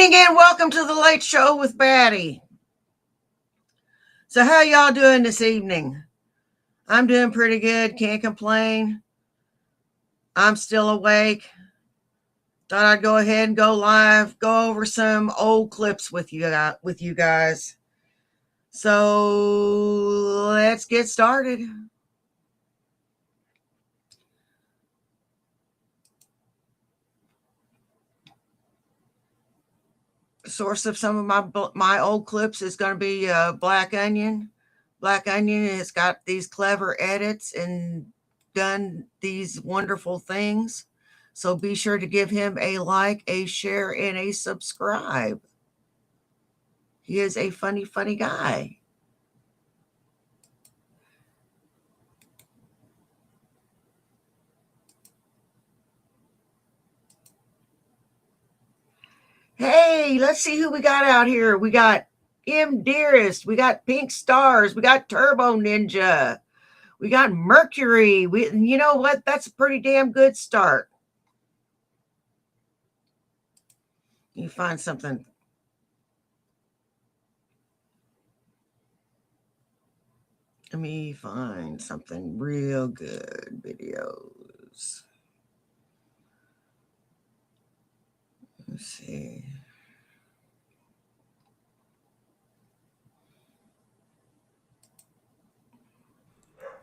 evening and welcome to the Late Show with Batty. So how y'all doing this evening? I'm doing pretty good. Can't complain. I'm still awake. Thought I'd go ahead and go live, go over some old clips with you guys. So let's get started. The source of some of my old clips is going to be Black Onion. Black Onion has got these clever edits and done these wonderful things. So be sure to give him a like, a share, and a subscribe. He is a funny, funny guy. Hey, let's see who we got out here. We got M. Dearest. We got Pink Stars. We got Turbo Ninja. We got Mercury. You know what? That's a pretty damn good start. You find something. Let me find something real good. Videos. Let's see.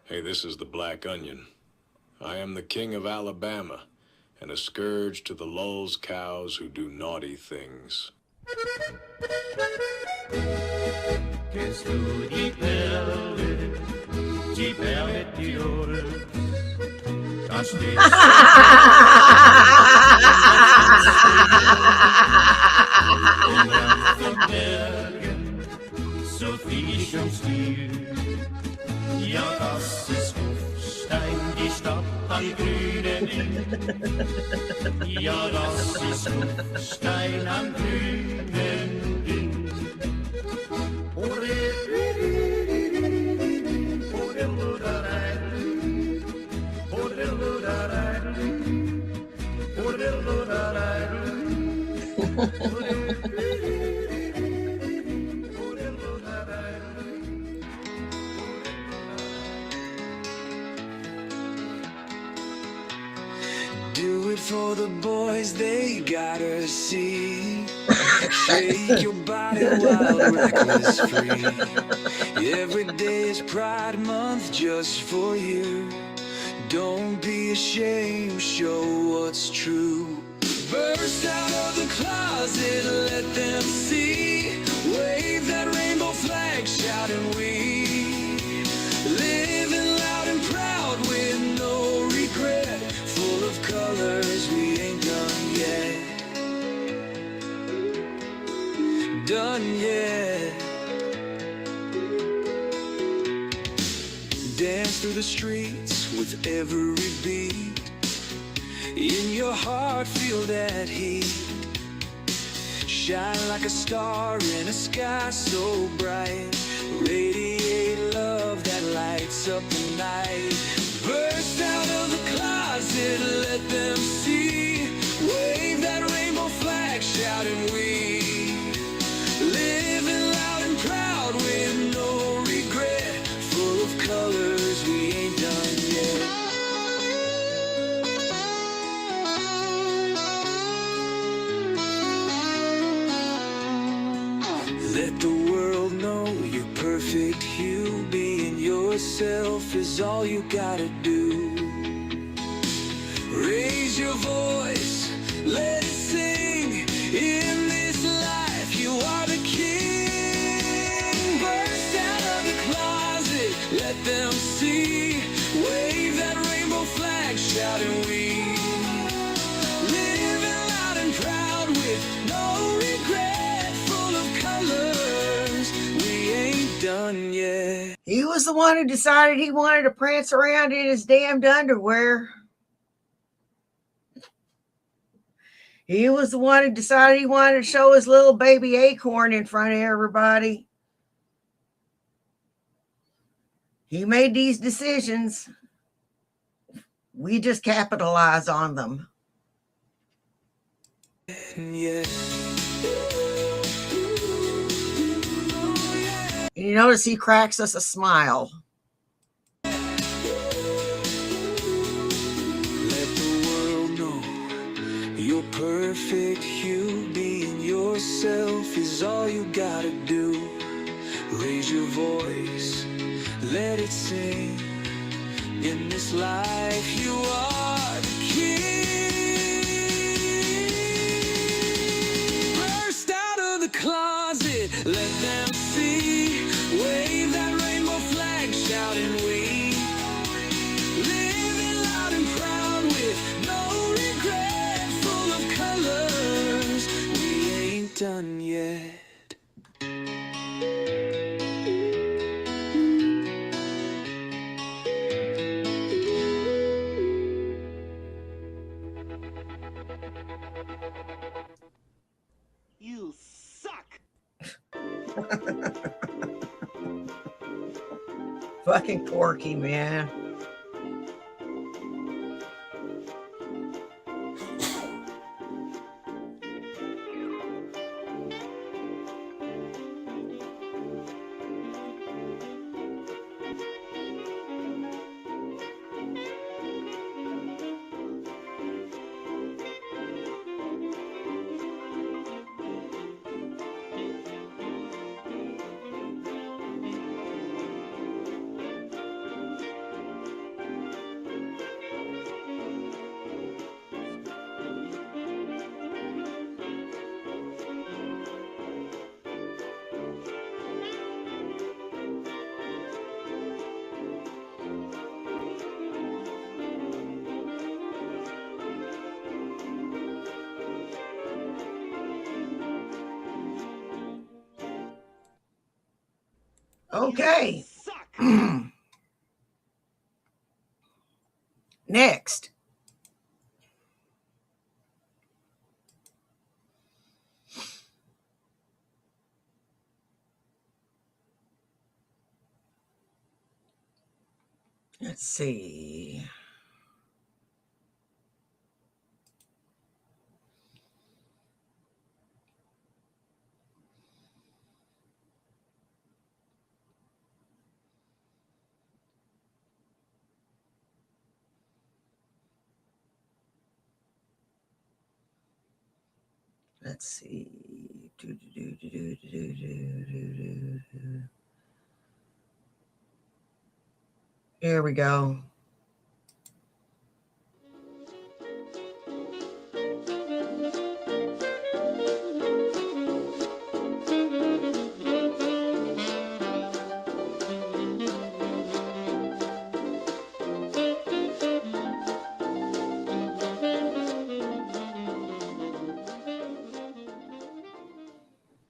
Hey, this is the Black Onion. I am the king of Alabama, and a scourge to the lulz cows who do naughty things. Kennst du die Perle mit Tirol? Da steht von Bergen, so viel und Stil. Ja, das ist Kufstein, die Stadt am grünen Inn. Ja, das ist Kufstein am grünen Inn. Do it for the boys, they gotta see. Shake your body wild, reckless, free. Every day is Pride Month just for you. Don't be ashamed, show what's true. Burst out of the closet, let them see. Wave that rainbow flag, shouting we. Living loud and proud with no regret. Full of colors, we ain't done yet. Done yet. Dance through the streets with every beat. In your heart, feel that heat. Shine like a star in a sky so bright. Radiate love that lights up the night. Burst out of the closet, let them see. Wave that rainbow flag, shouting we. Living loud and proud with no regret. Full of colors, we ain't done yet. Let the world know you're perfect. You being yourself is all you gotta do. Raise your voice, let it sing. In this life, you are the king. Burst out of the closet, let them see. Wave that rainbow flag, shouting we. Living loud and proud with no regret. Full of colors, we ain't done yet. He was the one who decided he wanted to prance around in his damned underwear. He was the one who decided he wanted to show his little baby acorn in front of everybody. He made these decisions. We just capitalize on them. Yeah. And you notice he cracks us a smile. Let the world know you're perfect. You being yourself is all you gotta do. Raise your voice, let it sing. In this life you are the king. Burst out of the closet, let them see. Wave that rainbow flag, shouting we. Living loud and proud with no regret. Full of colors, we ain't done yet. You suck! Fucking Porky, man. Okay. Next. Let's see. Let's see. Here we go.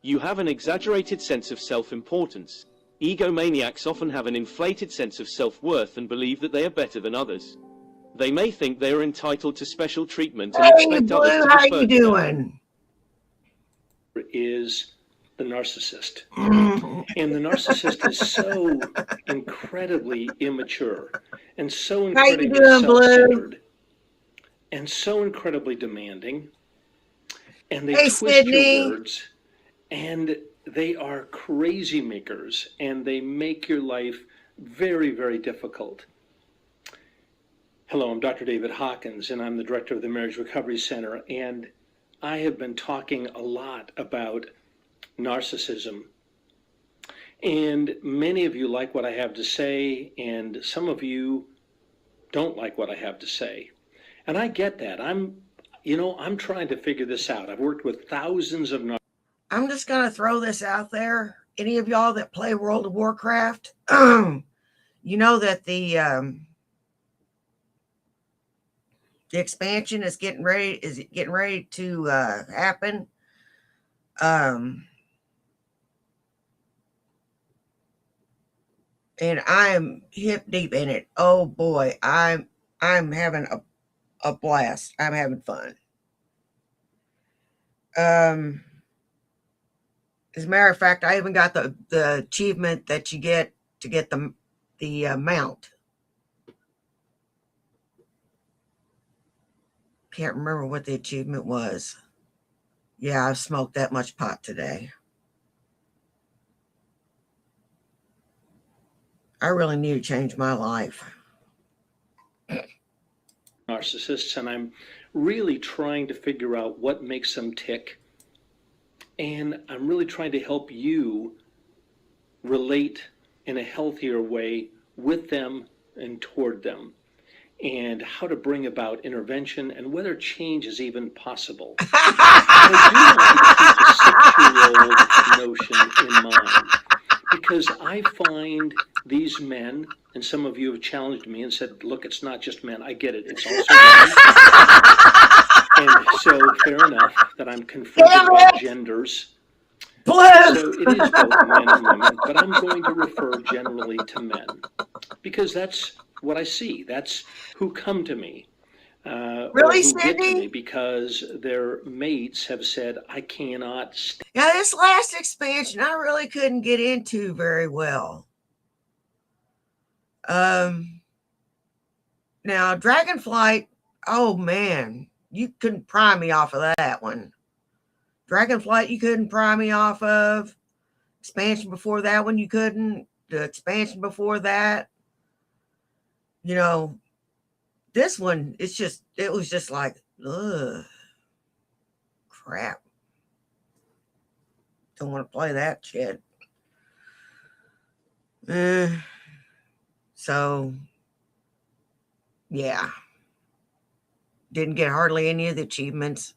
You have an exaggerated sense of self-importance. Egomaniacs often have an inflated sense of self-worth and believe that they are better than others. They may think they are entitled to special treatment and Hey, expect Blue, others to how defer you to them. doing? Is the narcissist. And the narcissist is so incredibly immature and so How you incredibly doing, Blue? self-centered and so incredibly demanding. And they Hey, twist Sydney. your words, and they are crazy makers, and they make your life very, very difficult. Hello, I'm Dr. David Hawkins, and I'm the director of the Marriage Recovery Center, and I have been talking a lot about narcissism. And many of you like what I have to say, and some of you don't like what I have to say. And I get that. I'm trying to figure this out. I've worked with thousands of I'm just going to throw this out there. Any of y'all that play World of Warcraft, you know that the expansion is getting ready to happen. And I am hip deep in it. Oh boy, I'm having a blast. I'm having fun. As a matter of fact, I even got the achievement that you get to get the mount. Can't remember what the achievement was. Yeah, I've smoked that much pot today. I really need to change my life. Narcissists, and I'm really trying to figure out what makes them tick. And I'm really trying to help you relate in a healthier way with them and toward them, and how to bring about intervention and whether change is even possible. I do want to keep the 6-year-old notion in mind, because I find these men, and some of you have challenged me and said, look, it's not just men. I get it. It's also women. And so fair enough that I'm confronted about genders. Bless. So it is both men and women, but I'm going to refer generally to men, because that's what I see. That's who come to me. Really, or who get to Cindy? me because their mates have said, I cannot stand. Yeah, this last expansion I really couldn't get into very well. Now Dragonflight, oh man, you couldn't pry me off of that one. Dragonflight, you couldn't pry me off of. Expansion before that one, you couldn't. The expansion before that, you know, this one, it was just like, ugh, crap. Don't want to play that shit. So, yeah. Didn't get hardly any of the achievements.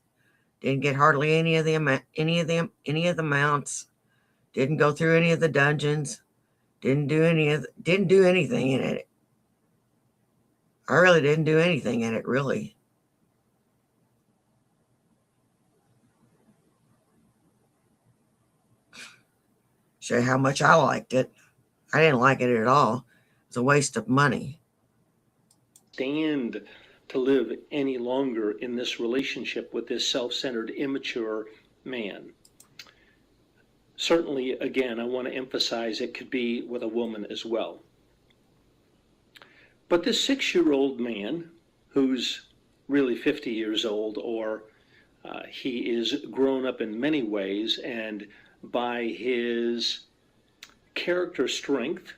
Didn't get hardly any of the mounts. Didn't go through any of the dungeons. Didn't do anything in it. I really didn't do anything in it, really. Show you how much I liked it. I didn't like it at all. It's a waste of money. Stand to live any longer in this relationship with this self-centered, immature man. Certainly, again, I want to emphasize it could be with a woman as well. But this 6-year-old man, who's really 50 years old, or he is grown up in many ways, and by his character strength,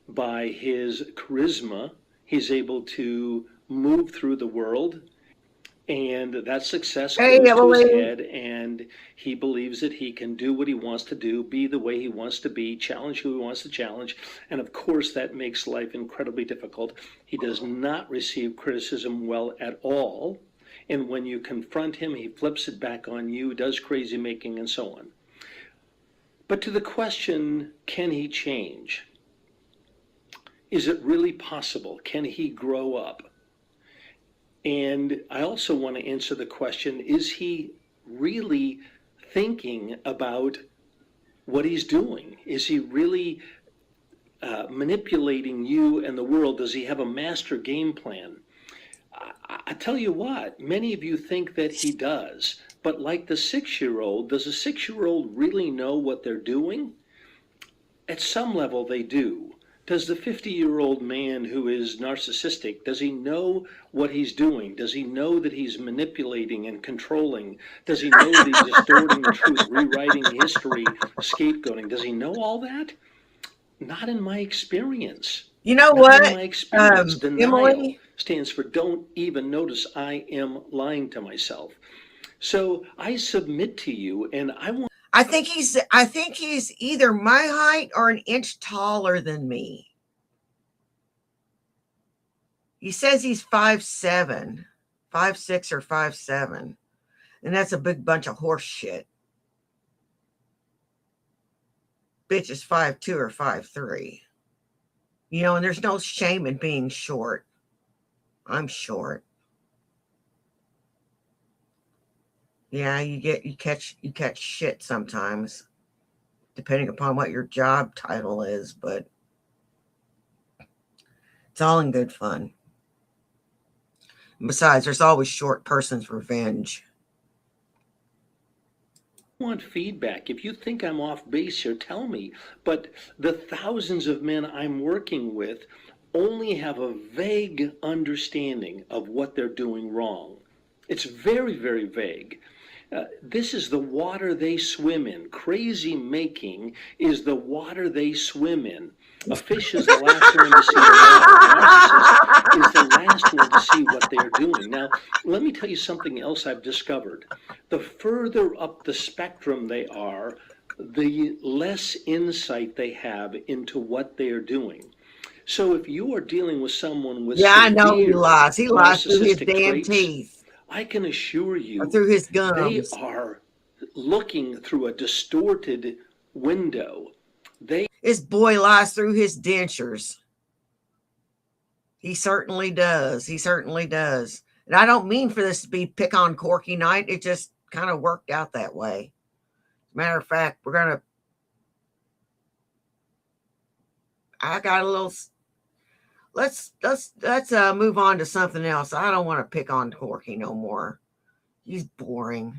by his charisma, he's able to move through the world, and that success goes to his head, and he believes that he can do what he wants to do, be the way he wants to be, challenge who he wants to challenge, and of course that makes life incredibly difficult. He does not receive criticism well at all, and when you confront him, he flips it back on you, does crazy making, and so on. But to the question, can he change? Is it really possible? Can he grow up? And I also want to answer the question, is he really thinking about what he's doing? Is he really manipulating you and the world? Does he have a master game plan? I tell you what, many of you think that he does, but like the 6-year-old, does a 6-year-old really know what they're doing? At some level they do. Does the 50-year-old man who is narcissistic, does he know what he's doing? Does he know that he's manipulating and controlling? Does he know that he's distorting the truth, rewriting history, scapegoating? Does he know all that? Not in my experience. You know Not what? in my experience. Denial Emily stands for don't even notice I am lying to myself. So I submit to you, and I think he's either my height or an inch taller than me. He says he's 5'7", 5'6" or 5'7", and that's a big bunch of horse shit. Bitch is 5'2" or 5'3". You know, and there's no shame in being short. I'm short. Yeah, you catch shit sometimes, depending upon what your job title is, but it's all in good fun. And besides, there's always short person's revenge. want feedback. If you think I'm off base here, tell me. But the thousands of men I'm working with only have a vague understanding of what they're doing wrong. It's very, very vague. This is the water they swim in. Crazy making is the water they swim in. A fish is the last one to see the water. A narcissist is the last one to see what they're doing. Now, let me tell you something else I've discovered. The further up the spectrum they are, the less insight they have into what they're doing. So if you are dealing with someone with Yeah, I know he severe lies. He lies through his narcissistic damn traits, teeth I can assure you or through his they gums. are looking through a distorted window. This boy lies through his dentures. He certainly does. He certainly does. And I don't mean for this to be pick on Corky night. It just kind of worked out that way. Matter of fact, I got a little. Let's move on to something else. I don't want to pick on Corky no more. He's boring.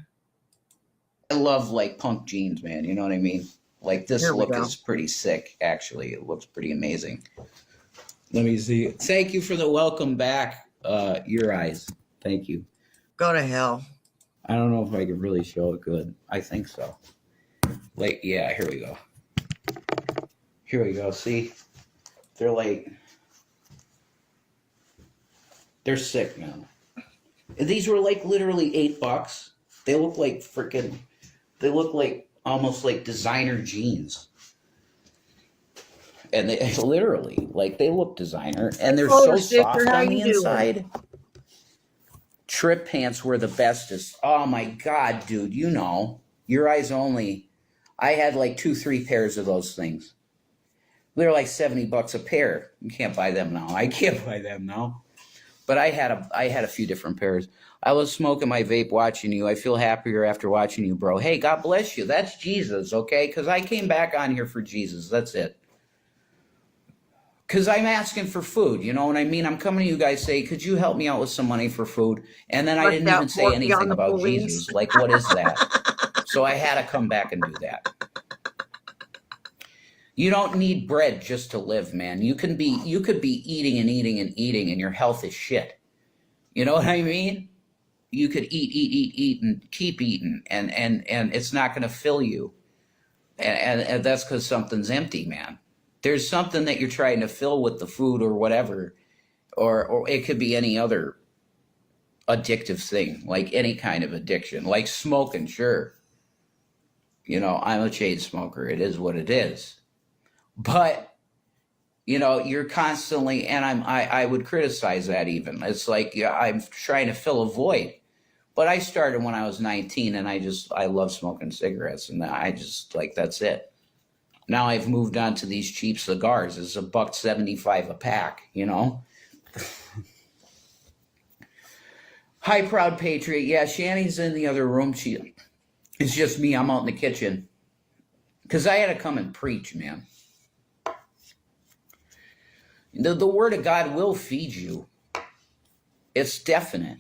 I love like punk jeans, man. You know what I mean? Like this Here we look go. is pretty sick, actually. It looks pretty amazing. Let me see. Thank you for the welcome back, Your Eyes. Thank you. Go to hell. I don't know if I can really show it good. I think so. Like, yeah, here we go. Here we go. See? They're like, they're sick, man. These were like literally $8. They look like freaking, they look like almost like designer jeans. And they literally, like, they look designer, and they're so soft on the inside. Trip pants were the bestest. Oh my God, dude, you know, Your Eyes Only. I had like 2-3 pairs of those things. They're like $70 a pair. You can't buy them now. I can't buy them now. But I had a few different pairs. I was smoking my vape watching you. I feel happier after watching you, bro. Hey, God bless you. That's Jesus, okay? Because I came back on here for Jesus. That's it. Because I'm asking for food, you know what I mean? I'm coming to you guys say, could you help me out with some money for food? And then I didn't even say anything about Jesus. Like, what is that? So I had to come back and do that. You don't need bread just to live, man. You could be eating and eating and eating, and your health is shit. You know what I mean? You could eat and keep eating, and it's not going to fill you. And that's because something's empty, man. There's something that you're trying to fill with the food or whatever, or it could be any other addictive thing, like any kind of addiction, like smoking, sure. You know, I'm a chain smoker. It is what it is. But, you know, you're constantly, and I would criticize that even. It's like, yeah, I'm trying to fill a void. But I started when I was 19, and I love smoking cigarettes, and I just, like, that's it. Now I've moved on to these cheap cigars. It's $1.75 a pack, you know? Hi, Proud Patriot. Yeah, Shani's in the other room. It's just me. I'm out in the kitchen. Because I had to come and preach, man. The word of God will feed you. It's definite.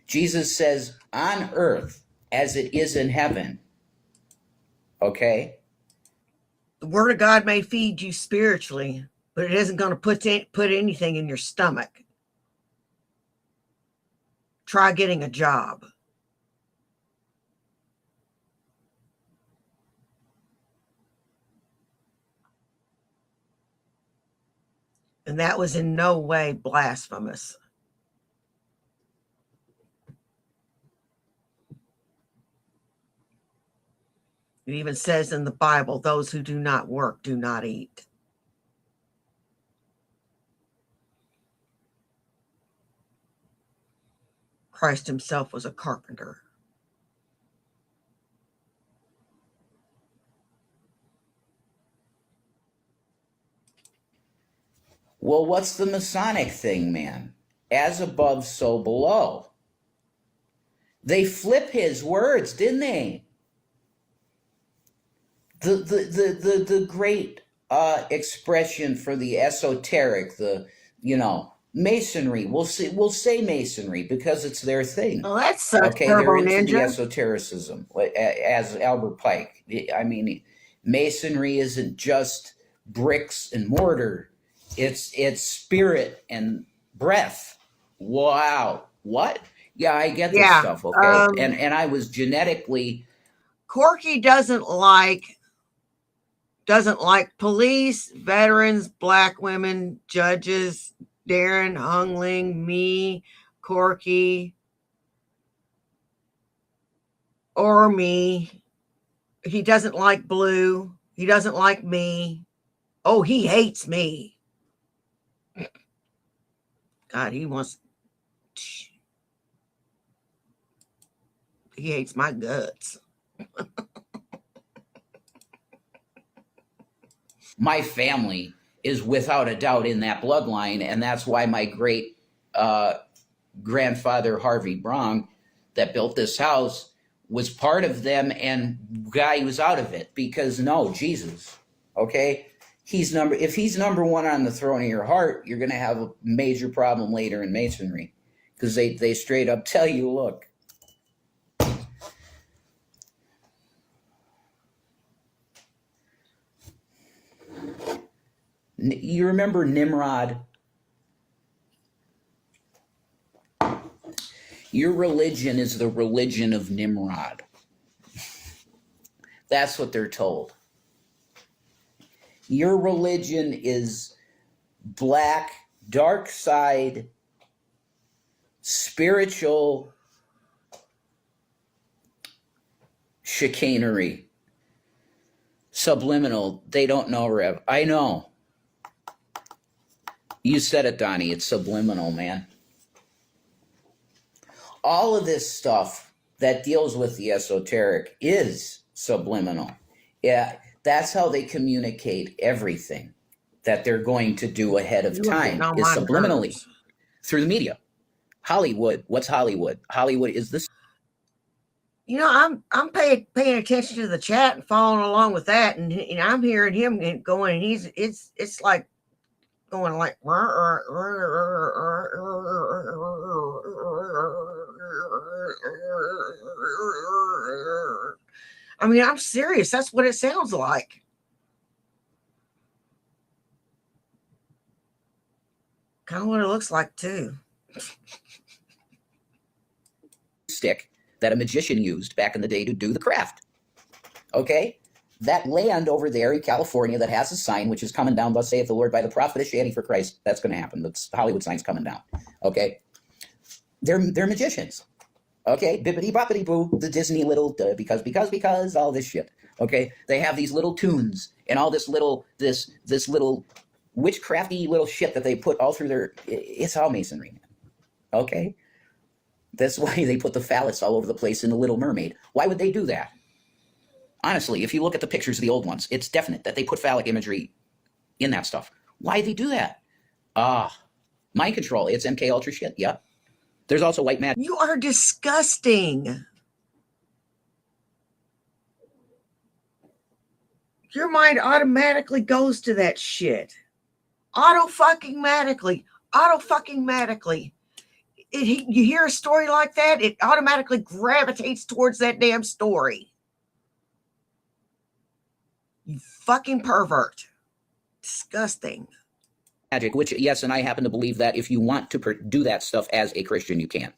Jesus says, on earth as it is in heaven. Okay? The word of God may feed you spiritually, but it isn't going to put anything in your stomach. Try getting a job. And that was in no way blasphemous. It even says in the Bible, those who do not work do not eat. Christ himself was a carpenter. Well, what's the Masonic thing, man? As above, so below. They flip his words, didn't they? The great expression for the esoteric, Masonry. We'll say Masonry because it's their thing. Well, that sucks, Okay, Turbo they're into the Ninja. esotericism, as Albert Pike. I mean, Masonry isn't just bricks and mortar. It's spirit and breath. Wow. What? Yeah, I get this Yeah. stuff, okay? And I was genetically Corky doesn't like police, veterans, black women, judges, Darren, Hungling, me, Corky, or me. He doesn't like Blue. He doesn't like me. Oh, he hates me. God, he hates my guts. my family is without a doubt in that bloodline, and that's why my great grandfather Harvey Brong, that built this house, was part of them, and guy was out of it because no, Jesus, okay, if he's number one on the throne of your heart, you're going to have a major problem later in masonry, because they straight up tell you, look. You remember Nimrod? Your religion is the religion of Nimrod. That's what they're told. Your religion is black, dark side, spiritual chicanery. Subliminal. They don't know, Rev. I know. You said it, Donnie. It's subliminal, man. All of this stuff that deals with the esoteric is subliminal. Yeah, that's how they communicate everything that they're going to do ahead of time, is subliminally through the media. Hollywood. What's Hollywood? Hollywood is this. You know, I'm paying attention to the chat and following along with that, and I'm hearing him going, and it's like going like, I mean, I'm serious. That's what it sounds like. Kind of what it looks like too. Stick that a magician used back in the day to do the craft. Okay? That land over there in California that has a sign, which is coming down, thus saith the Lord, by the prophet of Shani for Christ, that's going to happen. The Hollywood sign's coming down. Okay? They're magicians. Okay? Bippity boppity boo, the Disney little, because, all this shit. Okay? They have these little tunes and all this little witchcrafty little shit that they put all through their, it's all masonry, man. Okay? That's why they put the phallus all over the place in The Little Mermaid. Why would they do that? Honestly, if you look at the pictures of the old ones, it's definite that they put phallic imagery in that stuff. Why do they do that? Mind control. It's MK Ultra shit. Yeah. There's also white magic. You are disgusting. Your mind automatically goes to that shit. Auto-fucking-matically. You hear a story like that, it automatically gravitates towards that damn story. You fucking pervert. Disgusting. Magic, which, yes, and I happen to believe that if you want to do that stuff as a Christian, you can.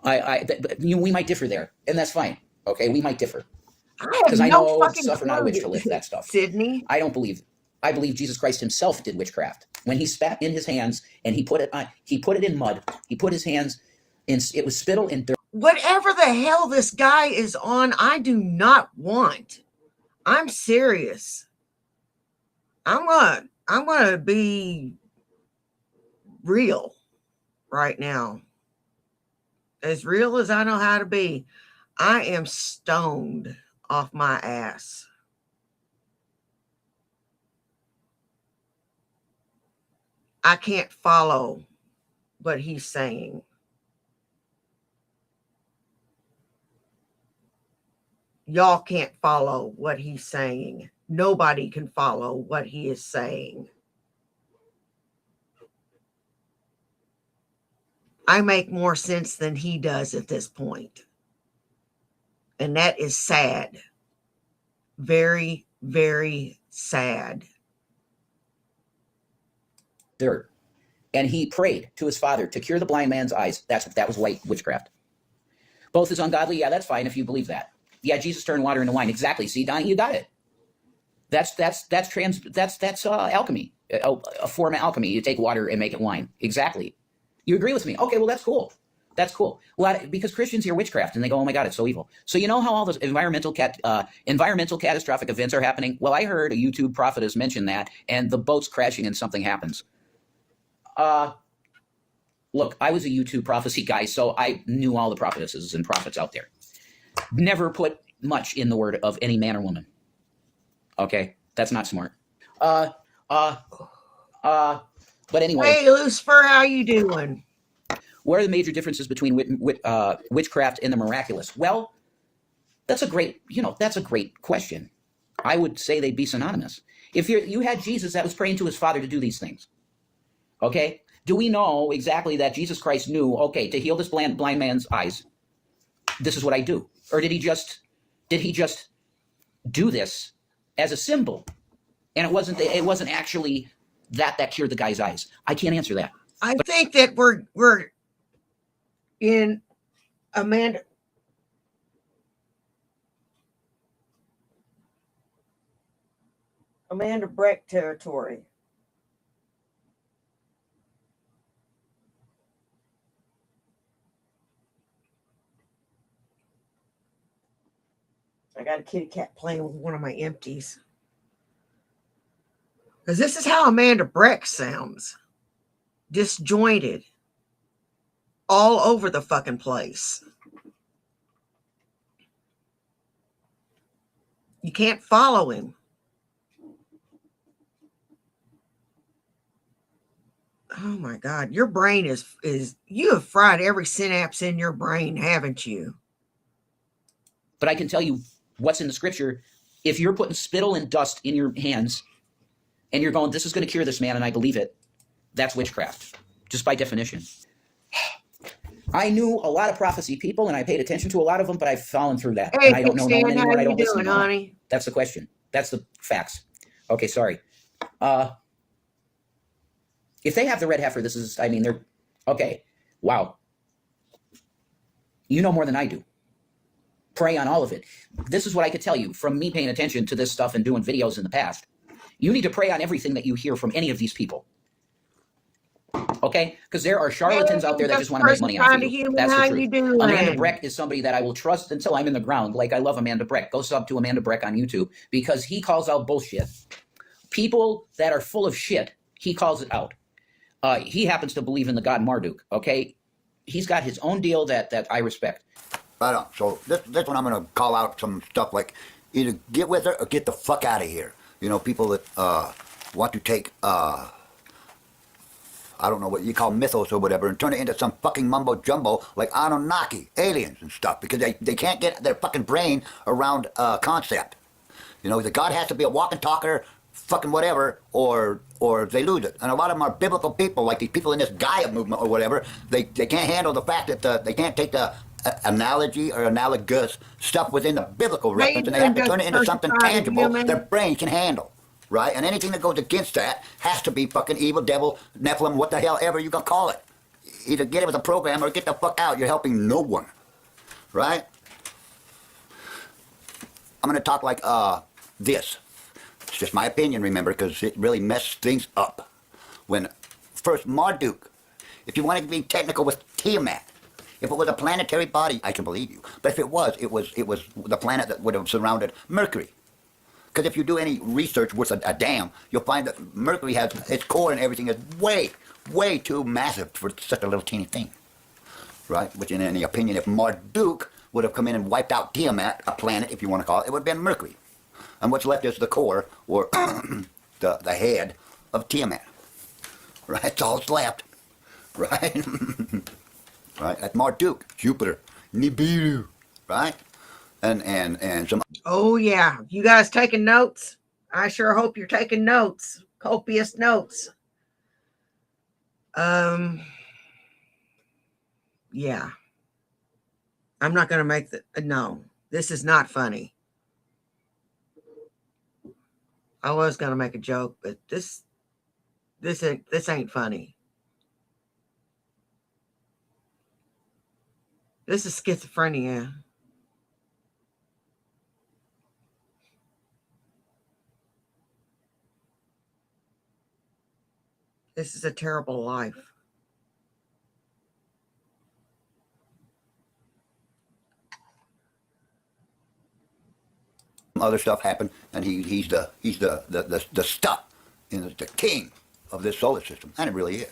We might differ there, and that's fine. Okay, we might differ. Because I know it's suffer not a witch to live, that stuff. Sydney. I don't believe. I believe Jesus Christ himself did witchcraft. When he spat in his hands and he put it in mud, he put his hands in, it was spittle and dirt. Whatever the hell this guy is on, I do not want. I'm serious. I'm gonna be real right now. As real as I know how to be. I am stoned off my ass. I can't follow what he's saying. Y'all can't follow what he's saying. Nobody can follow what he is saying. I make more sense than he does at this point. And that is sad. Very, very sad. Dirt. and he prayed to his father to cure the blind man's eyes. That was white witchcraft. Both is ungodly. Yeah, that's fine if you believe that. Yeah, Jesus turned water into wine. Exactly. See, Donnie, you got it. That's alchemy, a form of alchemy. You take water and make it wine. Exactly. You agree with me? Okay, well, that's cool. That's cool. Because Christians hear witchcraft and they go, oh my God, it's so evil. So you know how all those environmental catastrophic events are happening? Well, I heard a YouTube prophetess mention that, and the boat's crashing and something happens. Look, I was a YouTube prophecy guy, so I knew all the prophetesses and prophets out there. Never put much in the word of any man or woman. Okay, that's not smart. But anyway. Hey, Lucifer, how you doing? What are the major differences between witchcraft and the miraculous? Well, that's a great question. I would say they'd be synonymous. If you had Jesus that was praying to his Father to do these things, okay? Do we know exactly that Jesus Christ knew, okay, to heal this blind man's eyes, this is what I do? Or did he just do this as a symbol? And it wasn't actually that cured the guy's eyes. I can't answer that. I think that we're in Amanda Breck territory. I got a kitty cat playing with one of my empties. Because this is how Amanda Breck sounds. Disjointed. All over the fucking place. You can't follow him. Oh my God. Your brain is you have fried every synapse in your brain, haven't you? But I can tell you what's in the scripture. If you're putting spittle and dust in your hands and you're going, this is going to cure this man, and I believe it, that's witchcraft, just by definition. I knew a lot of prophecy people, and I paid attention to a lot of them, but I've fallen through that. Hey, and I don't know no one anymore. I don't listen doing, to them. honey? That's the question. That's the facts. Okay, sorry. If they have the red heifer, they're, okay, wow. You know more than I do. Pray on all of it. This is what I could tell you from me paying attention to this stuff and doing videos in the past. You need to pray on everything that you hear from any of these people. Okay? Because there are charlatans out there that just want to make money off of you. That's the truth. Amanda Breck is somebody that I will trust until I'm in the ground. Like, I love Amanda Breck. Go sub to Amanda Breck on YouTube because he calls out bullshit. People that are full of shit, he calls it out. He happens to believe in the god Marduk, okay? He's got his own deal that I respect. Right on. So this one I'm going to call out some stuff like either get with her or get the fuck out of here. You know, people that want to take, I don't know what you call mythos or whatever, and turn it into some fucking mumbo jumbo like Anunnaki, aliens and stuff, because they can't get their fucking brain around concept. You know, the God has to be a walking talker, fucking whatever, or they lose it. And a lot of them are biblical people, like these people in this Gaia movement or whatever. They can't handle the fact that they can't take the analogy or analogous stuff within the biblical reference, and they have to turn it into something tangible their brain can handle, right? And anything that goes against that has to be fucking evil, devil, Nephilim, what the hell ever you gonna call it. Either get it with a program or get the fuck out. You're helping no one, right? I'm gonna talk like this. It's just my opinion, remember, because it really messed things up. When first Marduk, if you wanted to be technical with Tiamat, if it was a planetary body, I can believe you. But if it was the planet that would have surrounded Mercury. Because if you do any research worth a damn, you'll find that Mercury has its core and everything is way, way too massive for such a little teeny thing, right? Which, in any opinion, if Marduk would have come in and wiped out Tiamat, a planet, if you want to call it, it would have been Mercury. And what's left is the core, or the head of Tiamat, right? That's all that's left, right? Right? That's Marduk, Jupiter, Nibiru, right? And some. Oh yeah, you guys taking notes? I sure hope you're taking notes, copious notes. Yeah. I'm not gonna make no. This is not funny. I was gonna make a joke, but this ain't funny. This is schizophrenia. This is a terrible life. Other stuff happened, and he's the stuff, the king of this solar system, and it really is,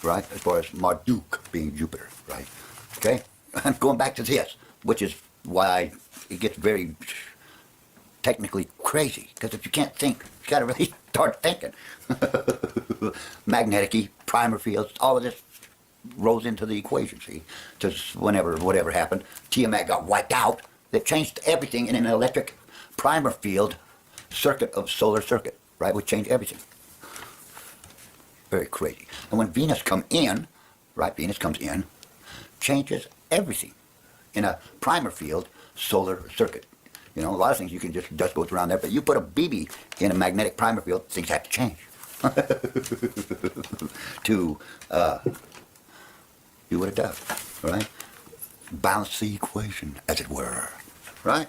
right? As far as Marduk being Jupiter, right? Okay, I'm going back to this, which is why it gets very technically crazy, because if you can't think, you got to really start thinking. Magnetic primer fields, all of this rolls into the equation. See, just whatever happened, Tiamat got wiped out. That changed everything in an electric primer field circuit of solar circuit, right? Would change everything. Very crazy. And when Venus come in, right? Venus comes in, changes everything in a primer field solar circuit. You know, a lot of things you can just dust goes around there, but you put a BB in a magnetic primer field, things have to change. To do what it does, right? Balance the equation, as it were, right?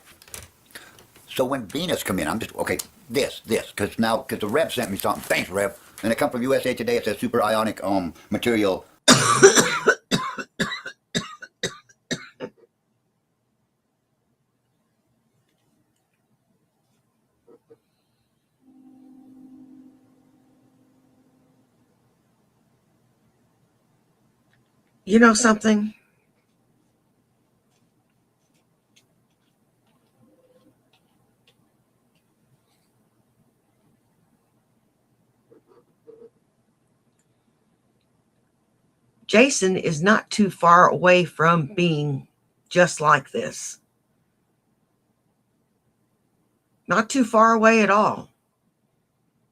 So when Venus come in, I'm just, okay, this, because the Rev sent me something. Thanks, Rev. And it come from USA Today. It says super ionic material. You know something? Jason is not too far away from being just like this. Not too far away at all.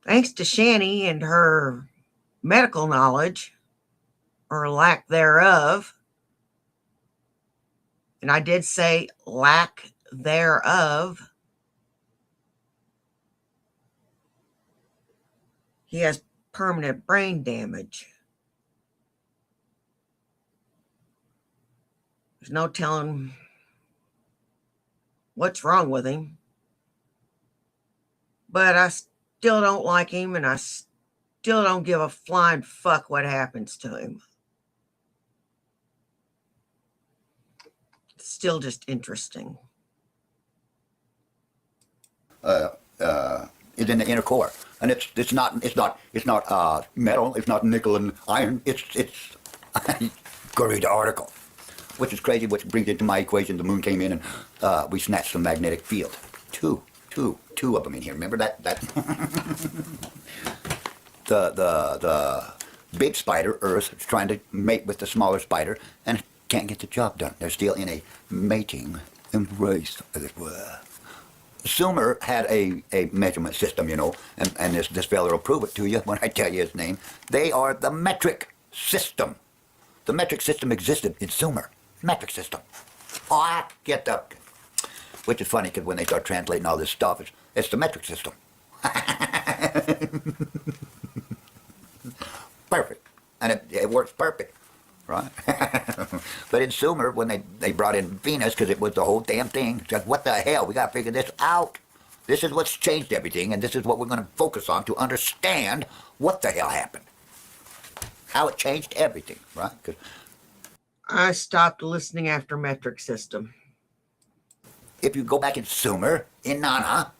Thanks to Shani and her medical knowledge, or lack thereof, and I did say lack thereof, he has permanent brain damage. There's no telling what's wrong with him. But I still don't like him, and I still don't give a flying fuck what happens to him. It's still just interesting. Is in the inner core, and it's not metal, it's not nickel and iron. It's go read the article. Which is crazy, which brings into my equation, the moon came in and we snatched the magnetic field. Two of them in here. Remember that? The big spider, Earth, is trying to mate with the smaller spider and can't get the job done. They're still in a mating embrace, as it were. Sumer had a measurement system, you know, and this fella will prove it to you when I tell you his name. They are the metric system. The metric system existed in Sumer. Metric system. Oh, I get that. Which is funny because when they start translating all this stuff, it's the metric system. Perfect. And it works perfect, right? But in Sumer, when they brought in Venus, because it was the whole damn thing, said, what the hell? We got to figure this out. This is what's changed everything, and this is what we're going to focus on to understand what the hell happened. How it changed everything, right? 'Cause I stopped listening after metric system. if you go back in Sumer, in Nana,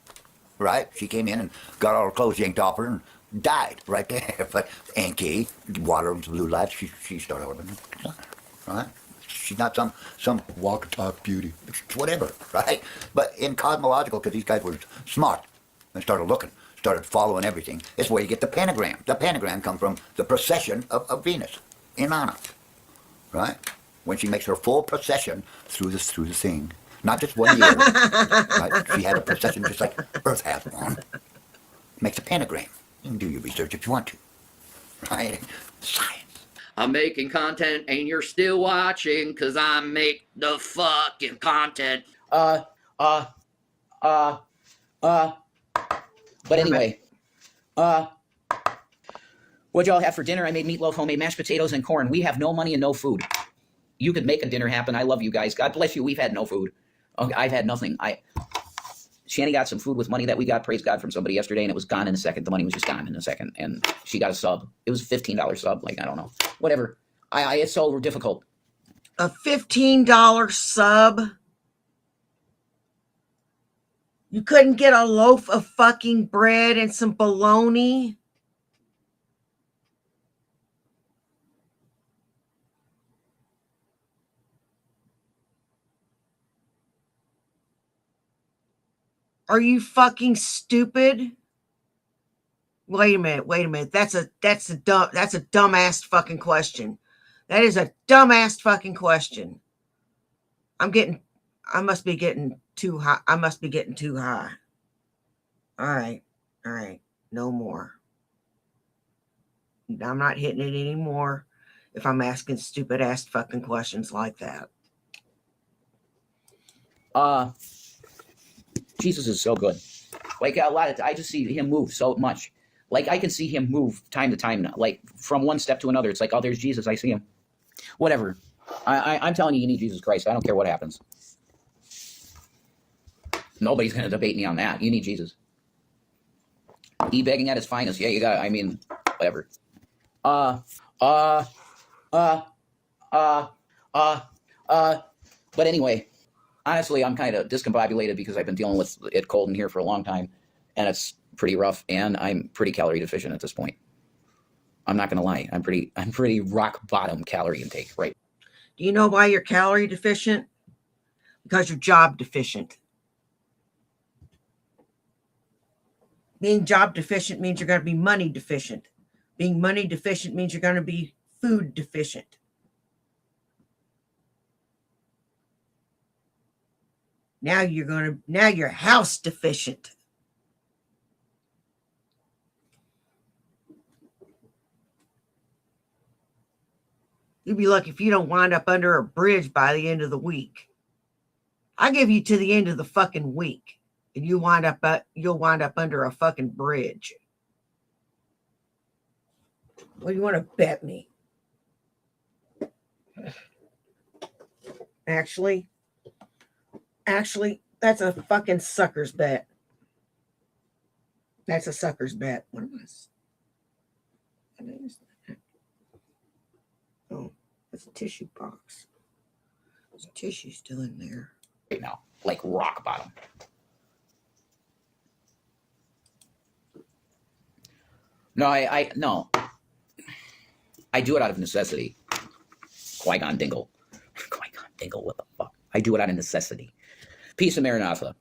right? She came in and got all her clothes yanked off her and died right there. But Enki, water and blue lights, she started living, right? She's not some walk talk beauty, whatever, right? But in cosmological, because these guys were smart and started looking, started following everything. It's where you get the pentagram. The pentagram comes from the procession of Venus, Inanna, right? When she makes her full procession through the thing, not just 1 year, right? She had a procession just like Earth has one. Makes a pentagram. You can do your research if you want to, right? Science. I'm making content and you're still watching because I make the fucking content. But anyway, what'd y'all have for dinner? I made meatloaf, homemade mashed potatoes, and corn. We have no money and no food. You could make a dinner happen. I love you guys. God bless you. We've had no food. Okay, I've had nothing. Shanny got some food with money that we got, praise God, from somebody yesterday, and it was gone in a second. The money was just gone in a second, and she got a sub. It was a $15 sub. Like, I don't know. Whatever. It's so difficult. A $15 sub? You couldn't get a loaf of fucking bread and some bologna? Are you fucking stupid? Wait a minute. That's a dumbass fucking question. That is a dumbass fucking question. I must be getting too high. All right. No more. I'm not hitting it anymore if I'm asking stupid ass fucking questions like that. Jesus is so good. Like, I just see him move so much. Like, I can see him move time to time now. Like, from one step to another. It's like, oh, there's Jesus. I see him. Whatever. I'm telling you need Jesus Christ. I don't care what happens. Nobody's going to debate me on that. You need Jesus. E-begging at his finest. Yeah, you got, I mean, whatever. But anyway, honestly, I'm kind of discombobulated because I've been dealing with it cold in here for a long time, and it's pretty rough, and I'm pretty calorie deficient at this point. I'm not going to lie. I'm pretty rock bottom calorie intake, right? Do you know why you're calorie deficient? Because you're job deficient. Being job deficient means you're going to be money deficient. Being money deficient means you're going to be food deficient. Now you're house deficient. You'd be lucky if you don't wind up under a bridge by the end of the week. I give you to the end of the fucking week, and you'll wind up under a fucking bridge. What do you want to bet me? Actually, that's a fucking sucker's bet. That's a sucker's bet. What am I? Oh, that's a tissue box. There's tissue still in there. Right now, like rock bottom. No, no. I do it out of necessity. Qui-Gon Dingle. Qui-Gon Dingle, what the fuck? I do it out of necessity. Peace of Maranatha.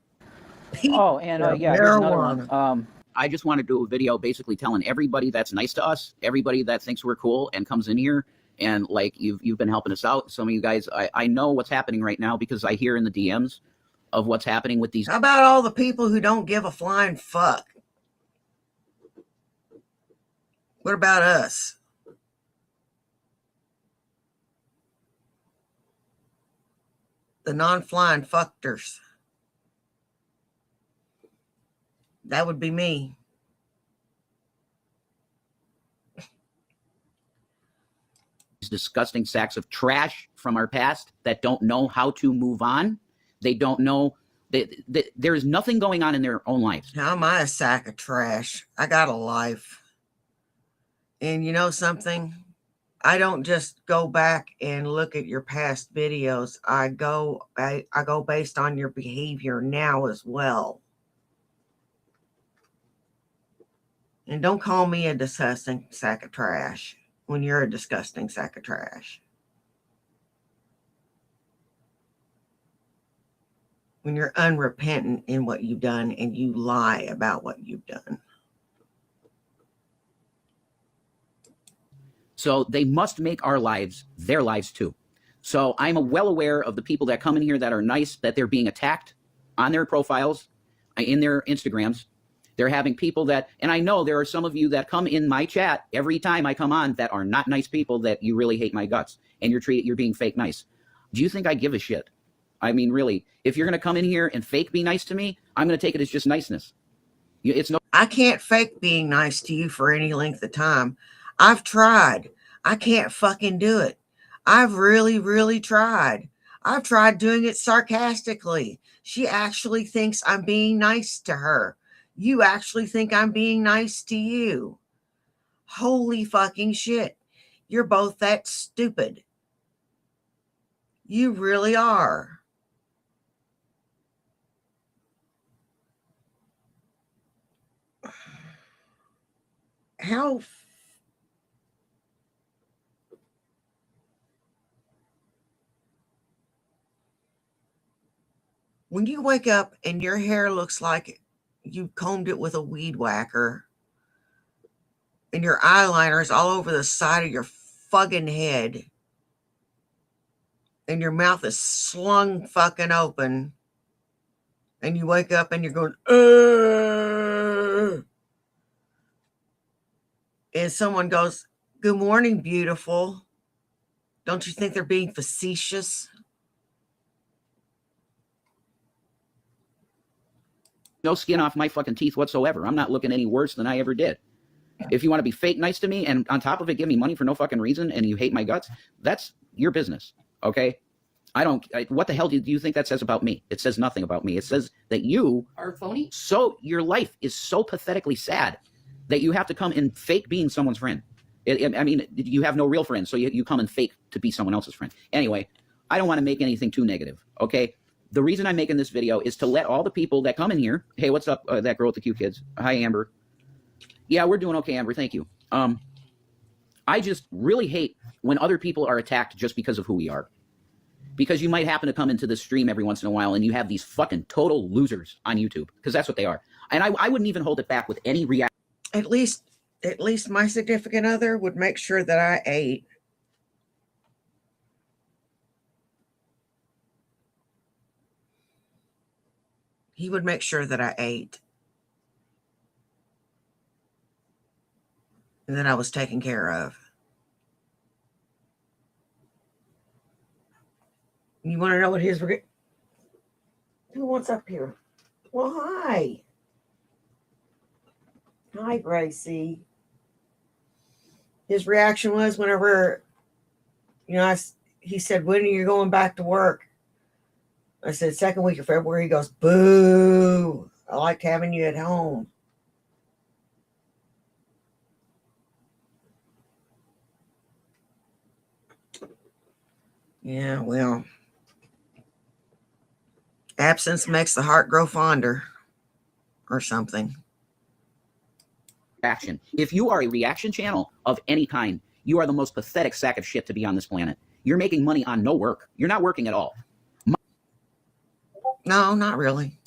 Oh, and yeah, here's another one. I just want to do a video basically telling everybody that's nice to us, everybody that thinks we're cool and comes in here, and like you've been helping us out. Some of you guys, I know what's happening right now because I hear in the DMs of what's happening with these. How about all the people who don't give a flying fuck? What about us? The non-flying fuckters. That would be me. These disgusting sacks of trash from our past that don't know how to move on. They don't know that there's nothing going on in their own lives. How am I a sack of trash? I got a life. And you know something? I don't just go back and look at your past videos. I go based on your behavior now as well. And don't call me a disgusting sack of trash when you're a disgusting sack of trash. When you're unrepentant in what you've done and you lie about what you've done. So they must make our lives their lives too. So I'm well aware of the people that come in here that are nice, that they're being attacked on their profiles, in their Instagrams. They're having people that, and I know there are some of you that come in my chat every time I come on that are not nice people, that you really hate my guts, and you're being fake nice. Do you think I give a shit? I mean, really, if you're going to come in here and fake be nice to me, I'm going to take it as just niceness. I can't fake being nice to you for any length of time. I've tried. I can't fucking do it. I've really, really tried. I've tried doing it sarcastically. She actually thinks I'm being nice to her. You actually think I'm being nice to you. Holy fucking shit. You're both that stupid. You really are. How when you wake up and your hair looks like you combed it with a weed whacker and your eyeliner is all over the side of your fucking head and your mouth is slung fucking open and you wake up and you're going, and someone goes, "Good morning, beautiful." Don't you think they're being facetious? No skin off my fucking teeth whatsoever. I'm not looking any worse than I ever did. If you want to be fake nice to me and on top of it give me money for no fucking reason and you hate my guts, that's your business, okay? What the hell do you think that says about me? It says nothing about me. It says that you Are phony? So your life is so pathetically sad that you have to come and fake being someone's friend. I mean, you have no real friends, so you come and fake to be someone else's friend. Anyway, I don't want to make anything too negative, okay? The reason I'm making this video is to let all the people that come in here, hey, what's up, that girl with the cute kids? Hi, Amber. Yeah, we're doing okay, Amber, thank you. I just really hate when other people are attacked just because of who we are. Because you might happen to come into this stream every once in a while and you have these fucking total losers on YouTube, because that's what they are. And I wouldn't even hold it back with any reaction. At least my significant other would make sure that I ate. He would make sure that I ate. And that I was taken care of. You want to know what his... Who wants up here? Well, hi. Hi, Gracie. His reaction was whenever, he said, "When are you going back to work?" I said, "Second week of February." He goes, "Boo. I liked having you at home." Yeah, well, absence makes the heart grow fonder or something. Action. If you are a reaction channel of any kind, you are the most pathetic sack of shit to be on this planet. You're making money on no work. You're not working at all. No, not really.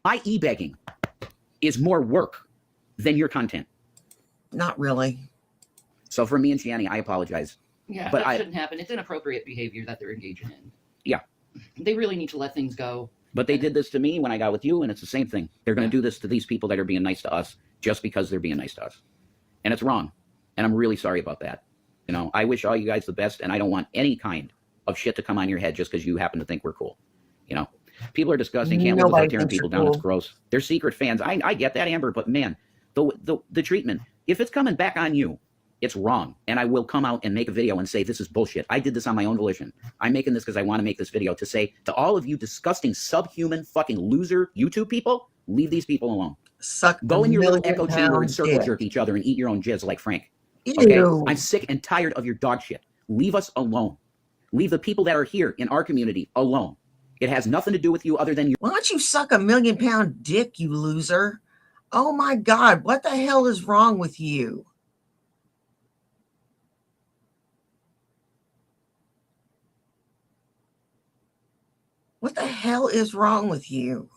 My e-begging is more work than your content. Not really. So for me and Shani, I apologize. Yeah, but that shouldn't happen. It's inappropriate behavior that they're engaging in. Yeah. They really need to let things go. But they did this to me when I got with you, and it's the same thing. They're going to do this to these people that are being nice to us just because they're being nice to us. And it's wrong. And I'm really sorry about that. I wish all you guys the best, and I don't want any kind of shit to come on your head just because you happen to think we're cool. People are disgusting. Can't live without tearing people down. Cool. It's gross. They're secret fans. I get that, Amber, but man, the treatment, if it's coming back on you, it's wrong. And I will come out and make a video and say, this is bullshit. I did this on my own volition. I'm making this because I want to make this video to say to all of you disgusting, subhuman, fucking loser YouTube people, leave these people alone. Go in your little echo chamber and circle jerk each other and eat your own jizz like Frank. Okay? Ew. I'm sick and tired of your dog shit. Leave us alone. Leave the people that are here in our community alone. It has nothing to do with you other than you. Why don't you suck a 1,000,000-pound dick, you loser? Oh my God, what the hell is wrong with you? What the hell is wrong with you?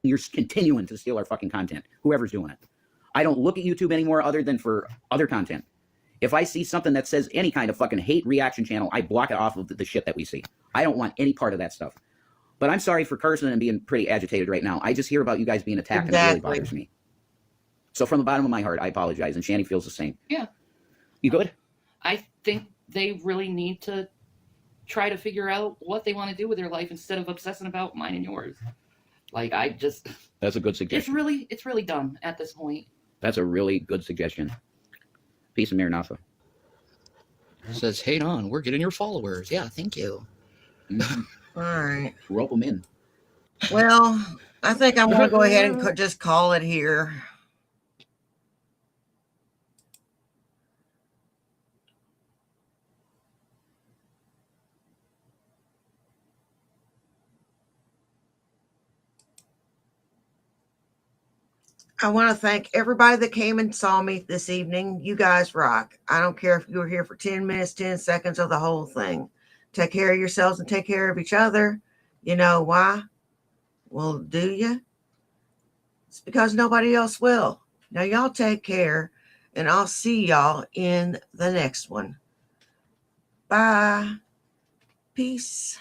You're continuing to steal our fucking content, whoever's doing it. I don't look at YouTube anymore other than for other content. If I see something that says any kind of fucking hate reaction channel, I block it off of the shit that we see. I don't want any part of that stuff. But I'm sorry for cursing and being pretty agitated right now. I just hear about you guys being attacked and it really bothers me. So from the bottom of my heart, I apologize. And Shani feels the same. Yeah. You good? I think they really need to try to figure out what they want to do with their life instead of obsessing about mine and yours. Like, That's a good suggestion. It's really dumb at this point. That's a really good suggestion. Peace and Maranatha. Says, "Hey, on, we're getting your followers." Yeah, thank you. Mhm. All right. Rope them in. Well, I think I'm going to go ahead and just call it here. I want to thank everybody that came and saw me this evening. You guys rock. I don't care if you were here for 10 minutes, 10 seconds, or the whole thing. Take care of yourselves and take care of each other. You know why? Well, do you? It's because nobody else will. Now, y'all take care, and I'll see y'all in the next one. Bye. Peace.